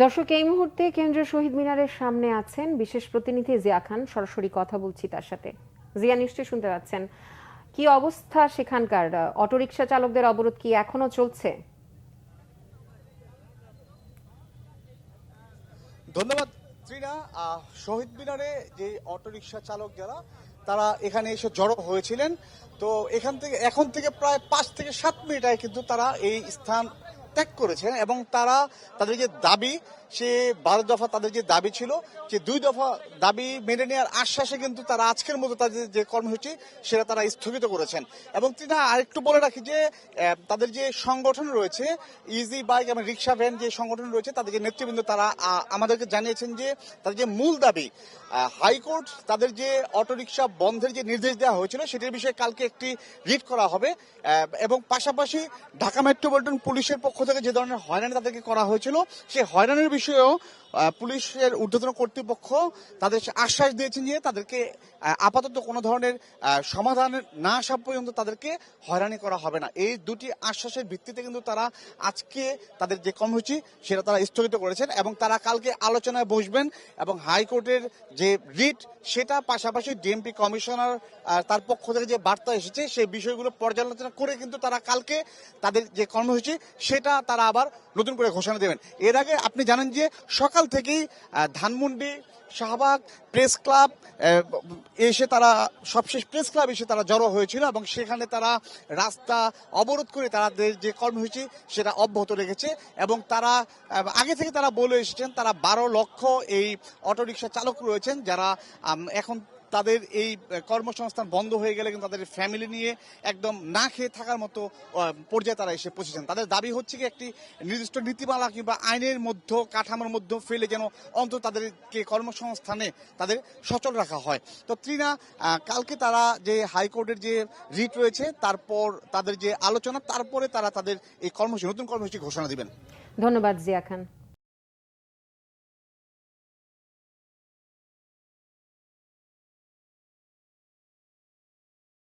দর্শক, এই মুহূর্তে কেন্দ্রীয় শহীদ মিনারের সামনে আছেন বিশেষ প্রতিনিধি জিয়া খান। সরাসরি কথা বলছি তার সাথে। জিয়া, নিশ্চয়ই শুনতে পাচ্ছেন। কি অবস্থা সেখানকার? অটোরিকশা চালকদের অবরোধ কি এখনো চলছে? ধন্যবাদ ত্রিনা। শহীদ মিনারে যে অটোরিকশা চালক যারা তারা এখানে এসে জড়ো হয়েছিলেন, তো এখন থেকে প্রায় 5 থেকে 7 মিনিট আগে কিন্তু তারা এই স্থান ত্যাগ করেছেন এবং তারা তাদের যে দাবি, সে 12 দফা তাদের যে দাবি ছিল, যে 2 দফা দাবি মেনে নেওয়ার আশ্বাসে কিন্তু তারা আজকের মতো তাদের যে কর্মসূচি সেটা তারা স্থগিত করেছেন। এবং ত্রিনা, আরেকটু বলে রাখি যে তাদের যে সংগঠন রয়েছে, ইজি বাইক এবং রিক্সা ভ্যান যে সংগঠন রয়েছে, তাদের যে নেতৃবৃন্দ তারা আমাদেরকে জানিয়েছেন যে তাদের যে মূল দাবি, হাইকোর্ট তাদের যে অটোরিকশা বন্ধের যে নির্দেশ দেওয়া হয়েছিল সেটির বিষয়ে কালকে একটি রিট করা হবে এবং পাশাপাশি ঢাকা মেট্রোপলিটন পুলিশের পক্ষ থেকে যে ধরনের হয়রানি তাদেরকে করা হয়েছিল, সেই হয়রানির বিষয়েও পুলিশের ঊর্ধ্বতন কর্তৃপক্ষ তাদের আশ্বাস দিয়েছেন যে তাদেরকে আপাতত কোনো ধরনের সমাধান না আসা পর্যন্ত তাদেরকে হয়রানি করা হবে না। এই দুটি আশ্বাসের ভিত্তিতে কিন্তু তারা আজকে তাদের যে কর্মসূচি সেটা তারা স্থগিত করেছেন এবং তারা কালকে আলোচনায় বসবেন এবং হাইকোর্টের যে রিট সেটা, পাশাপাশি ডিএমপি কমিশনার তার পক্ষ থেকে যে বার্তা এসেছে সেই বিষয়গুলো পর্যালোচনা করে কিন্তু তারা কালকে তাদের যে কর্মসূচি সেটা তারা আবার নতুন করে ঘোষণা দেবেন। এর আগে আপনি জানেন যে সকাল থেকেই ধানমন্ডি, শাহবাগ, প্রেস ক্লাব এসে তারা সবশেষ প্রেস ক্লাব এসে তারা জড়ো হয়েছিল এবং সেখানে তারা রাস্তা অবরোধ করে তাদের যে কর্মসূচি সেটা অব্যাহত রেখেছে এবং তারা আগে থেকে তারা বলে এসেছেন তারা 12 লক্ষ এই অটোরিকশা চালক রয়েছেন যারা এখন তাদের এই কর্মসংস্থান বন্ধ হয়ে গেলে কিন্তু তাদের ফ্যামিলি নিয়ে একদম না খেয়ে থাকার মতো পর্যায়ে তারা এসে পৌঁছেছেন। তাদের দাবি হচ্ছে কি একটি নির্দিষ্ট নীতিমালা কিংবা আইনের মধ্যে, কাঠামোর মধ্যে ফেলে যেন অন্তত তাদেরকে কর্মসংস্থানে তাদের সচল রাখা হয়। তো ত্রিনা, কালকে তারা যে হাইকোর্টের যে রিট রয়েছে তারপর তাদের যে আলোচনা, তারপরে তারা তাদের এই নতুন কর্মসূচি ঘোষণা দিবেন। ধন্যবাদ জিয়া খান।